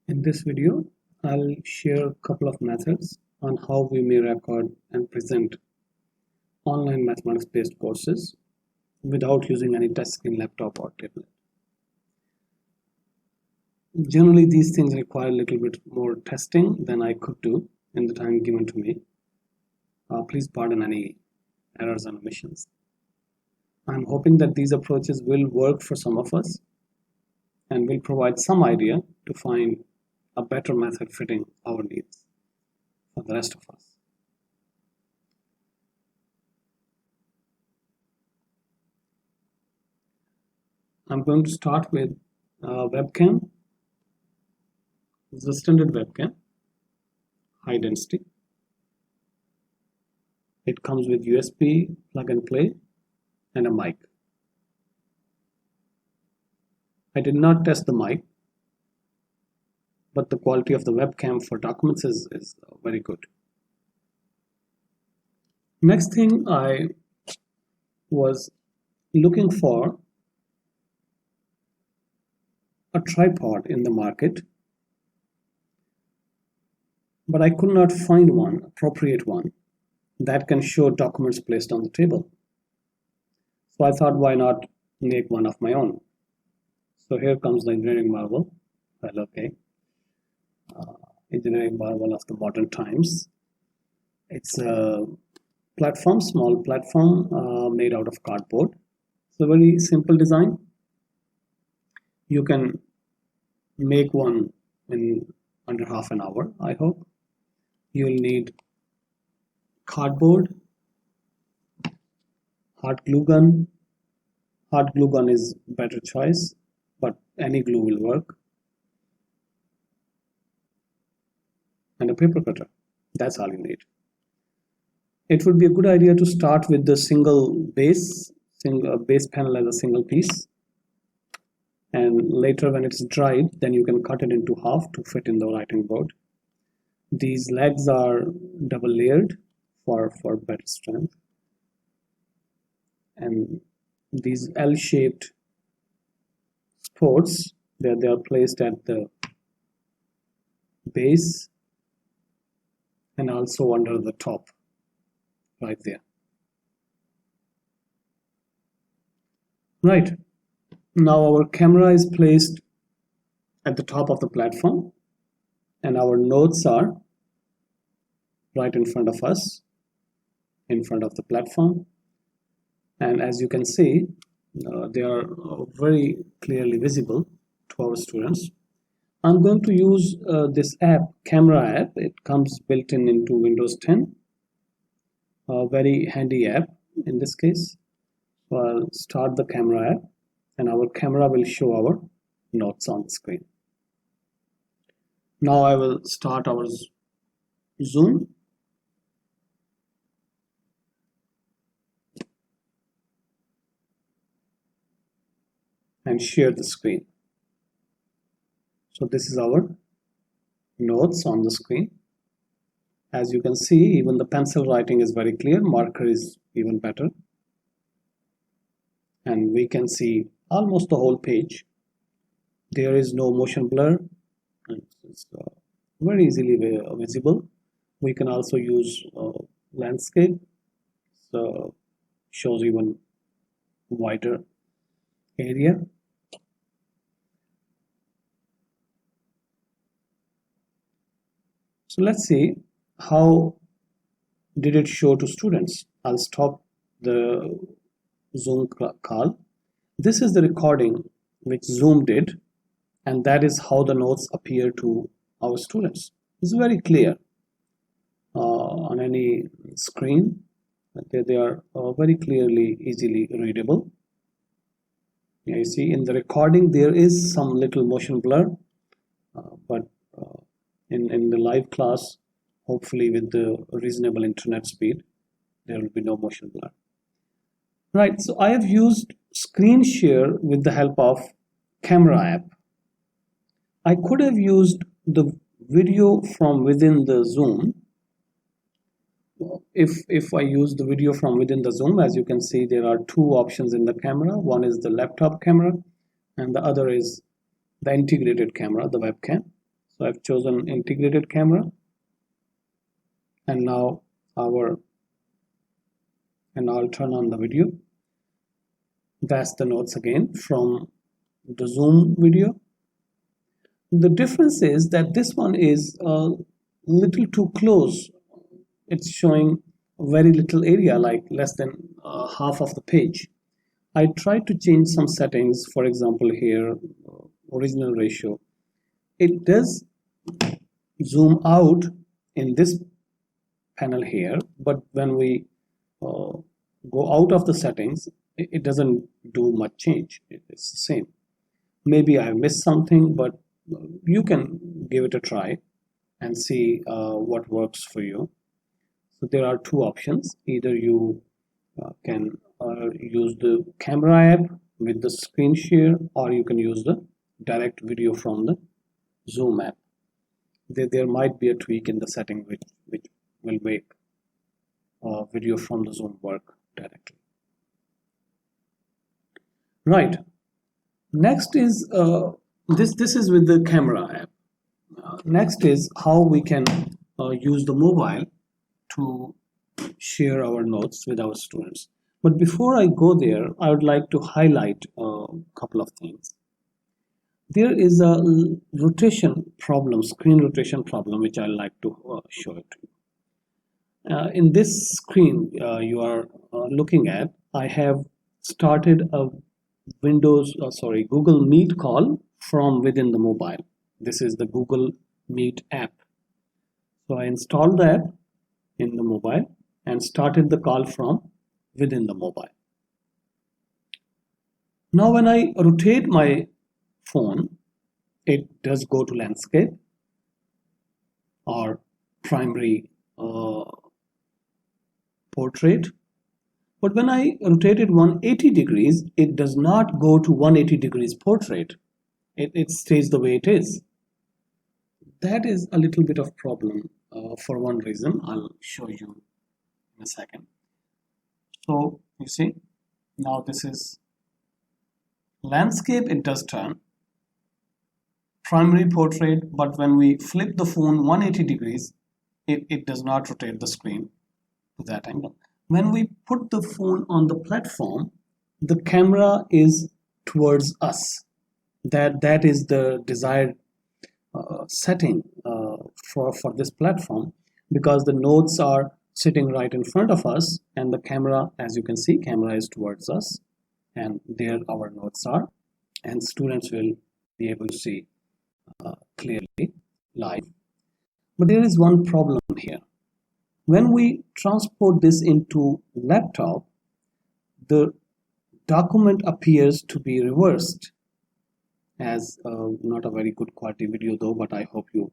In this video, I'll share a couple of methods on how we may record and present online mathematics-based courses without using any touchscreen laptop or tablet. Generally, these things require a little bit more testing than I could do in the time given to me. Please pardon any errors and omissions. I'm hoping that these approaches will work for some of us and will provide some idea to find a better method fitting our needs for the rest of us. I'm going to start with webcam. This is a standard webcam, high density. It comes with USB plug and play and a mic. I did not test the mic, but the quality of the webcam for documents is very good. Next thing, I was looking for a tripod in the market, but I could not find one, appropriate one, that can show documents placed on the table. So I thought, why not make one of my own? So here comes the engineering marvel. Well, okay. Engineering marvel of the modern times. It's a platform, small platform made out of cardboard. It's a very simple design. You can make one in under half an hour, I hope. You'll need cardboard, hot glue gun. Hot glue gun is better choice, but any glue will work. And a paper cutter. That's all you need. It would be a good idea to start with the single base panel as a single piece. And later when it's dried, then you can cut it into half to fit in the writing board. These legs are double layered for better strength. And these L-shaped supports, they are placed at the base and also under the top, right there. Right. Now our camera is placed at the top of the platform and our notes are right in front of us, in front of the platform. And as you can see, they are very clearly visible to our students. I'm going to use this app, camera app. It comes built in into Windows 10. A very handy app in this case. So I'll start the camera app and our camera will show our notes on the screen. Now I will start our Zoom. And share the screen. So this is our notes on the screen. As you can see, even the pencil writing is very clear, marker is even better. And we can see almost the whole page. There is no motion blur. It's very easily visible. We can also use landscape, so shows even wider area. So let's see how did it show to students. I'll stop the Zoom call. This is the recording which Zoom did, and that is how the notes appear to our students. It's very clear on any screen. They are very clearly, easily readable. You see in the recording there is some little motion blur, but in the live class, hopefully with the reasonable internet speed, there will be no motion blur. Right, so I have used screen share with the help of camera app. I could have used the video from within the Zoom. If I use the video from within the Zoom, as you can see, there are two options in the camera. One is the laptop camera and the other is the integrated camera, the webcam. So I've chosen integrated camera, and now I'll turn on the video. That's the notes again from the Zoom video. The difference is that this one is a little too close. It's showing very little area, like less than half of the page. I tried to change some settings, for example here, original ratio. It does zoom out in this panel here, but when we go out of the settings, it doesn't do much change. It's the same. Maybe I missed something, but you can give it a try and see what works for you. So there are two options. Either you can use the camera app with the screen share, or you can use the direct video from the Zoom app. There might be a tweak in the setting which will make video from the Zoom work directly. Right. Next is this is with the camera app. Next is how we can use the mobile to share our notes with our students. But before I go there, I would like to highlight a couple of things. There is a rotation problem, screen rotation problem, which I'd like to show it to you. In this screen you are looking at, I have started a Google Meet call from within the mobile. This is the Google Meet app. So I installed the app in the mobile and started the call from within the mobile. Now when I rotate my phone, it does go to landscape or primary portrait. But when I rotate it 180 degrees, it does not go to 180 degrees portrait. It stays the way it is. That is a little bit of problem for one reason. I'll show you in a second. So you see, now this is landscape, it does turn. Primary portrait, but when we flip the phone 180 degrees, it does not rotate the screen to that angle. When we put the phone on the platform, the camera is towards us. That is the desired setting for this platform, because the notes are sitting right in front of us and the camera, as you can see, camera is towards us, and there our notes are, and students will be able to see clearly live. But there is one problem here. When we transport this into laptop, the document appears to be reversed, as not a very good quality video though, but I hope you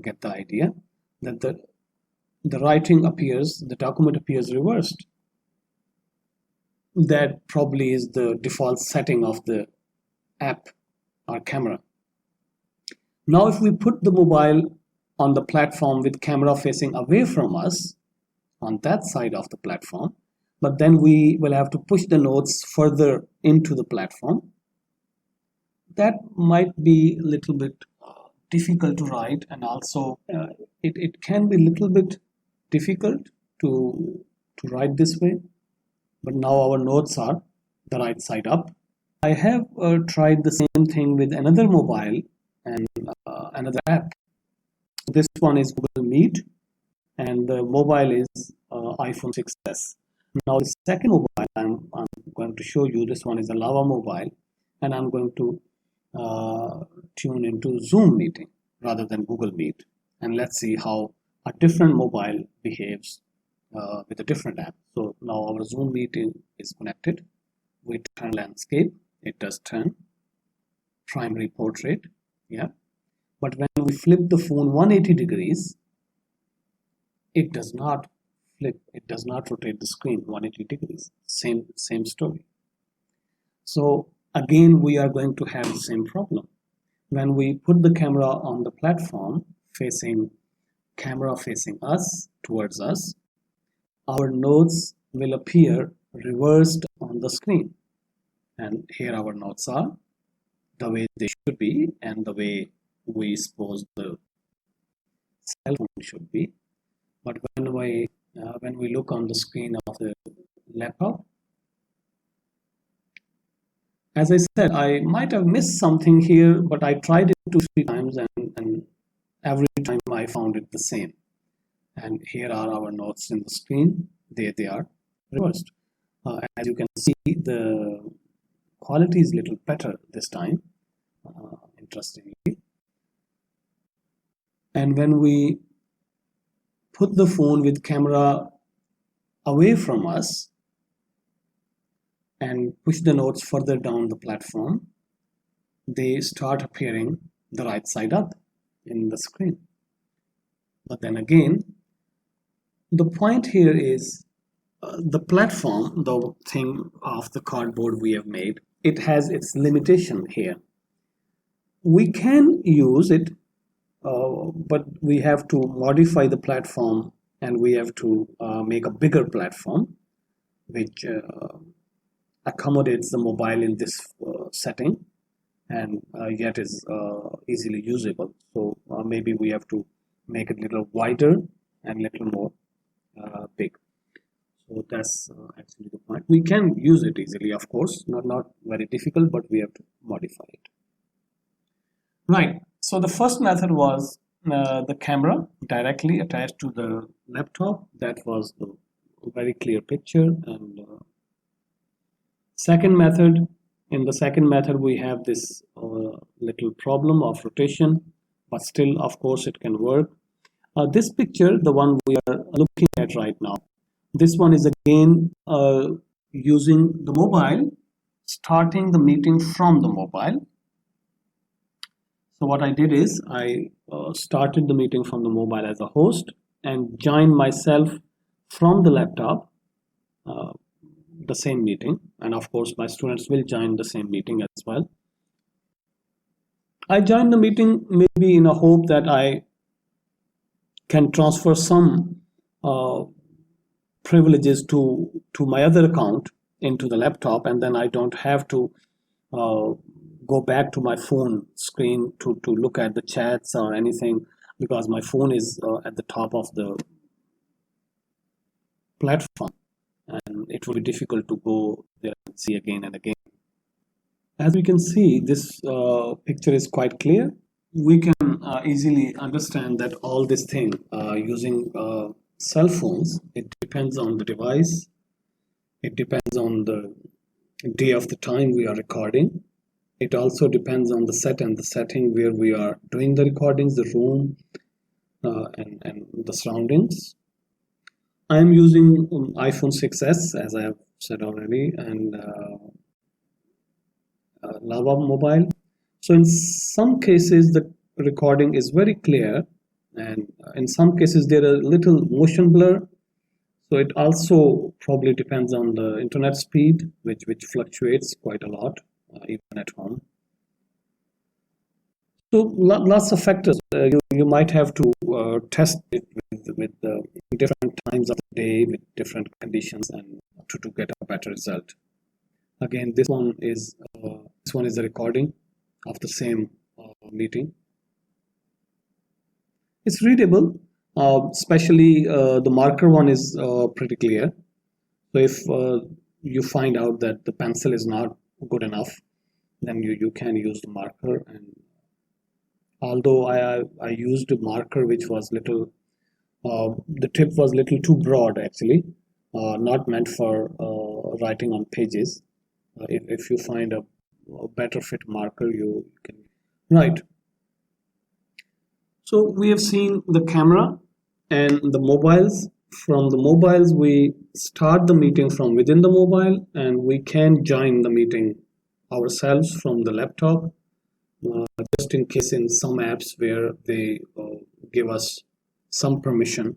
get the idea that the writing appears, the document appears reversed. That probably is the default setting of the app or camera. Now if we put the mobile on the platform with camera facing away from us on that side of the platform, but then we will have to push the notes further into the platform, that might be a little bit difficult to write, and also it can be a little bit difficult to write this way. But now our notes are the right side up. I have tried the same thing with another mobile and another app. This one is Google Meet, and the mobile is iPhone 6s. Now the second mobile I'm going to show you, this one is a Lava mobile, and I'm going to tune into Zoom meeting rather than Google Meet, and let's see how a different mobile behaves with a different app. So now our Zoom meeting is connected. We turn landscape, it does turn primary portrait, yeah. But when we flip the phone 180 degrees, it does not flip, it does not rotate the screen 180 degrees. Same story. So again, we are going to have the same problem. When we put the camera on the platform, camera facing us, towards us, our notes will appear reversed on the screen. And here our notes are the way they should be and the way we suppose the cell phone should be. But when we look on the screen of the laptop, as I said, I might have missed something here, but I tried it 2-3 times, and every time I found it the same. And here are our notes in the screen. They are reversed. As you can see, the quality is a little better this time, interestingly. And when we put the phone with camera away from us and push the notes further down the platform, they start appearing the right side up in the screen. But then again, the point here is the platform, the thing of the cardboard we have made, it has its limitation here. We can use it, but we have to modify the platform, and we have to make a bigger platform which accommodates the mobile in this setting, and yet is easily usable. So maybe we have to make it a little wider and a little more big. So that's actually the point. We can use it easily, of course, not very difficult, but we have to modify it. Right. So the first method was the camera directly attached to the laptop. That was the very clear picture. And second method, in the second method, we have this little problem of rotation, but still, of course, it can work. This picture, the one we are looking at right now, this one is again using the mobile, starting the meeting from the mobile. So what I did is I started the meeting from the mobile as a host and joined myself from the laptop, the same meeting. And of course, my students will join the same meeting as well. I joined the meeting maybe in a hope that I can transfer some privileges to my other account into the laptop, and then I don't have to go back to my phone screen to look at the chats or anything, because my phone is at the top of the platform, and it will be difficult to go there and see again and again. As we can see, this picture is quite clear. We can easily understand that all this thing using cell phones, it depends on the device, it depends on the day of the time we are recording. It also depends on the set and the setting where we are doing the recordings, the room, and the surroundings. I am using iPhone 6s, as I have said already, and Lava Mobile. So in some cases, the recording is very clear, and in some cases, there are little motion blur. So it also probably depends on the internet speed, which fluctuates quite a lot, even at home. So lots of factors. You might have to test it with different times of the day, with different conditions, and to get a better result. Again, this one is a recording of the same meeting. It's readable, especially the marker one is pretty clear. So if you find out that the pencil is not good enough, then you can use the marker. And although I used a marker which was little, the tip was little too broad actually, not meant for writing on pages. If you find a better fit marker, you can write. So we have seen the camera and the mobiles. From the mobiles, we start the meeting from within the mobile, and we can join the meeting ourselves from the laptop, just in case in some apps where they give us some permission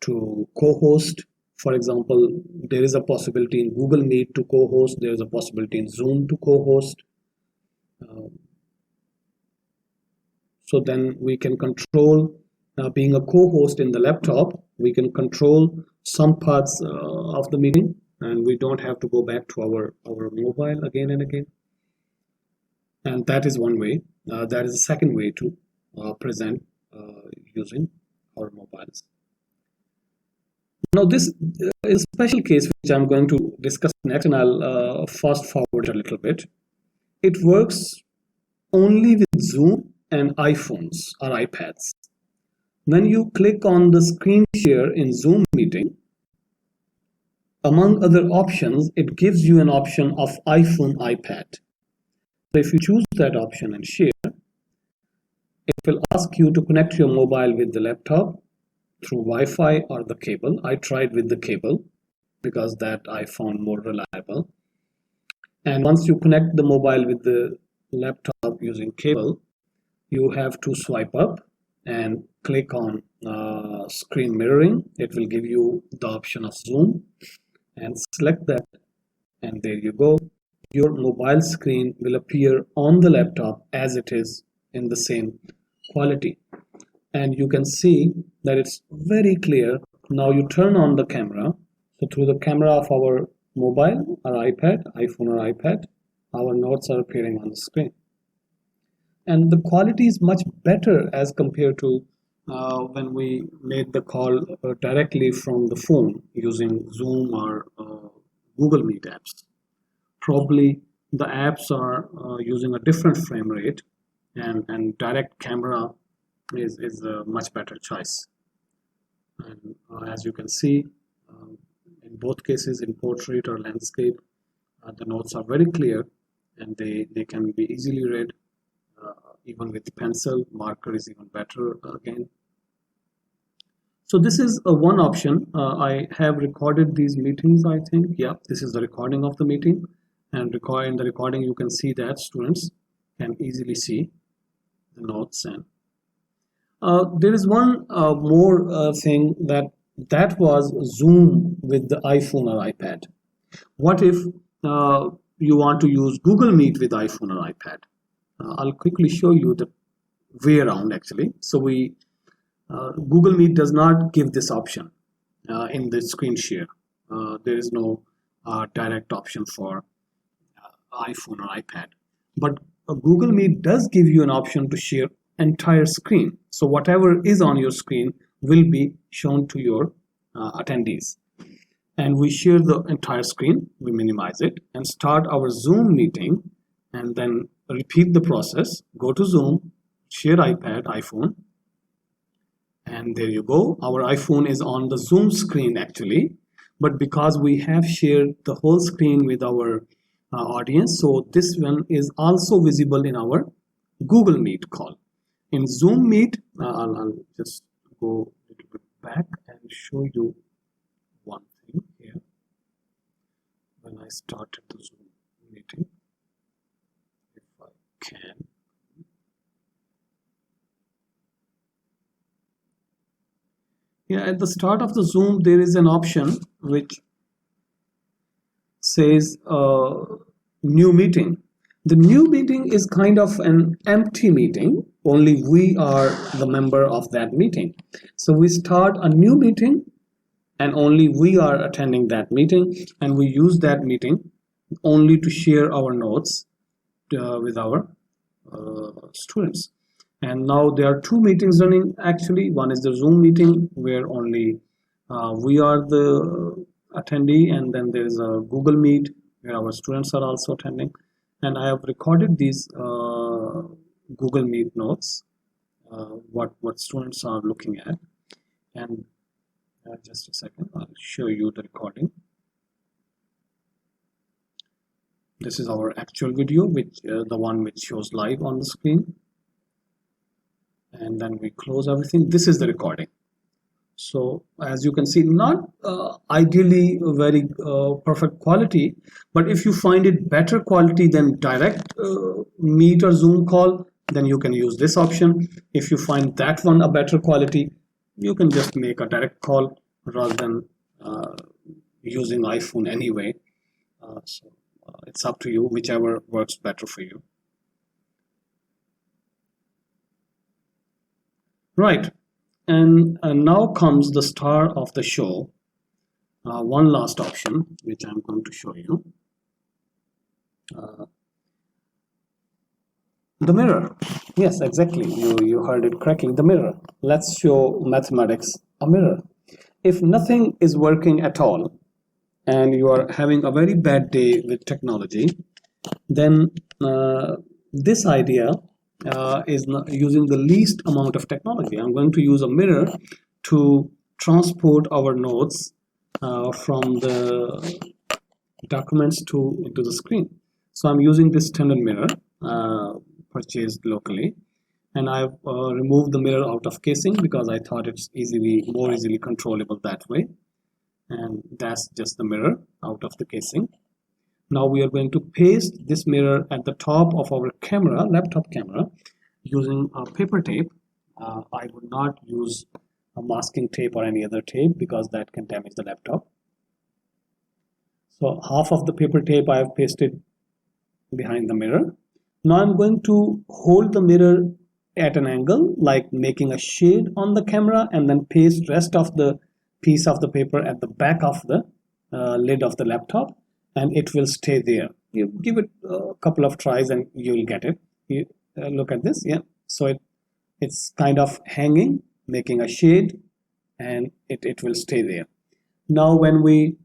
to co-host. For example, there is a possibility in Google Meet to co-host, there is a possibility in Zoom to co-host. So then we can control, being a co-host in the laptop, we can control some parts of the meeting, and we don't have to go back to our mobile again and again. And that is one way. That is the second way too. present using our mobiles. Now this is a special case which I'm going to discuss next, and I'll fast forward a little bit. It works only with Zoom and iPhones or iPads. When you click on the screen share in Zoom meeting, among other options, it gives you an option of iPhone, iPad. So if you choose that option and share, it will ask you to connect your mobile with the laptop through Wi-Fi or the cable. I tried with the cable because that I found more reliable. And once you connect the mobile with the laptop using cable, you have to swipe up and click on screen mirroring. It will give you the option of Zoom, and select that, and there you go. Your mobile screen will appear on the laptop as it is in the same quality, and you can see that it's very clear. Now you turn on the camera, so through the camera of our mobile or iPad, iPhone or iPad, our notes are appearing on the screen, and the quality is much better as compared to when we made the call directly from the phone using Zoom or Google Meet apps. Probably the apps are using a different frame rate, and direct camera is a much better choice. And as you can see, in both cases, in portrait or landscape, the notes are very clear, and they can be easily read. Even with pencil, marker is even better again. So this is one option. I have recorded these meetings, I think. Yeah, this is the recording of the meeting. And in the recording, you can see that students can easily see the notes. And there is one more thing that was Zoom with the iPhone or iPad. What if you want to use Google Meet with iPhone or iPad? I'll quickly show you the way around actually. So Google Meet does not give this option in the screen share. There is no direct option for iPhone or iPad. But Google Meet does give you an option to share entire screen. So whatever is on your screen will be shown to your attendees. And we share the entire screen, we minimize it, and start our Zoom meeting, and then repeat the process. Go to Zoom, share iPad, iPhone, and there you go. Our iPhone is on the Zoom screen actually, but because we have shared the whole screen with our audience, so this one is also visible in our Google Meet call. In Zoom Meet, I'll just go a little bit back and show you one thing here. When I started the Zoom meeting, if I can. Yeah, at the start of the Zoom, there is an option which says new meeting. The new meeting is kind of an empty meeting. Only we are the member of that meeting. So we start a new meeting, and only we are attending that meeting, and we use that meeting only to share our notes with our students. And now there are two meetings running actually. One is the Zoom meeting where only we are the attendee, and then there is a Google Meet where our students are also attending. And I have recorded these Google Meet notes, what students are looking at. And just a second, I'll show you the recording. This is our actual video, which the one which shows live on the screen. And then we close everything. This is the recording. So as you can see, not ideally very perfect quality, but if you find it better quality than direct Meet or Zoom call, then you can use this option. If you find that one a better quality, you can just make a direct call rather than using iPhone anyway. So it's up to you, whichever works better for you. Right, and now comes the star of the show. One last option, which I'm going to show you. The mirror. Yes, exactly. You heard it correctly. The mirror. Let's show mathematics a mirror. If nothing is working at all and you are having a very bad day with technology, then this idea is not using the least amount of technology. I'm going to use a mirror to transport our notes from the documents to into the screen. So I'm using this standard mirror purchased locally, and I've removed the mirror out of casing because I thought it's more easily controllable that way. And that's just the mirror out of the casing. Now we are going to paste this mirror at the top of our camera, laptop camera, using a paper tape. I would not use a masking tape or any other tape because that can damage the laptop. So half of the paper tape I have pasted behind the mirror. Now I'm going to hold the mirror at an angle, like making a shade on the camera, and then paste rest of the piece of the paper at the back of the lid of the laptop, and it will stay there. You give it a couple of tries and you'll get it. You look at this, yeah. So it's kind of hanging, making a shade, and it will stay there. Now when we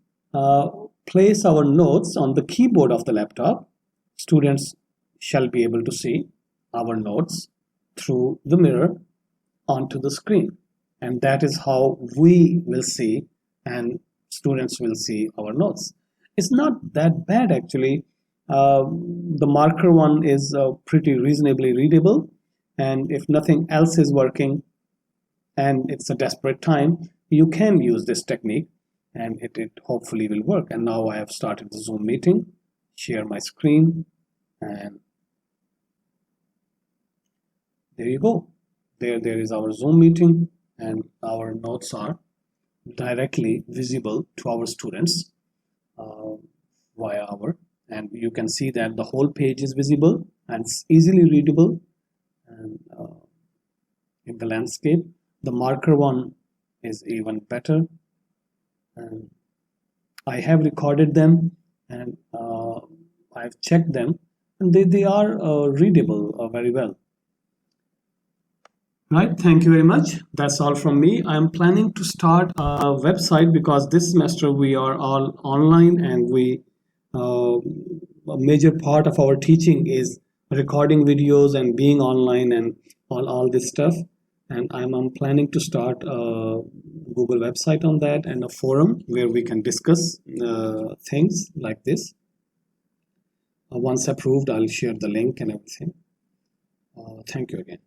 place our notes on the keyboard of the laptop, students shall be able to see our notes through the mirror onto the screen. And that is how we will see and students will see our notes. It's not that bad actually. The marker one is pretty reasonably readable, and if nothing else is working and it's a desperate time, you can use this technique and it hopefully will work. And now I have started the Zoom meeting, share my screen, and there you go. There is our Zoom meeting, and our notes are directly visible to our students via our, and you can see that the whole page is visible and it's easily readable. And in the landscape, the marker one is even better. And I have recorded them, and I've checked them, and they are readable very well. Right, thank you very much. That's all from me. I'm planning to start a website because this semester we are all online, and a major part of our teaching is recording videos and being online and all this stuff. And I'm planning to start a Google website on that and a forum where we can discuss things like this. Once approved, I'll share the link and everything. Thank you again.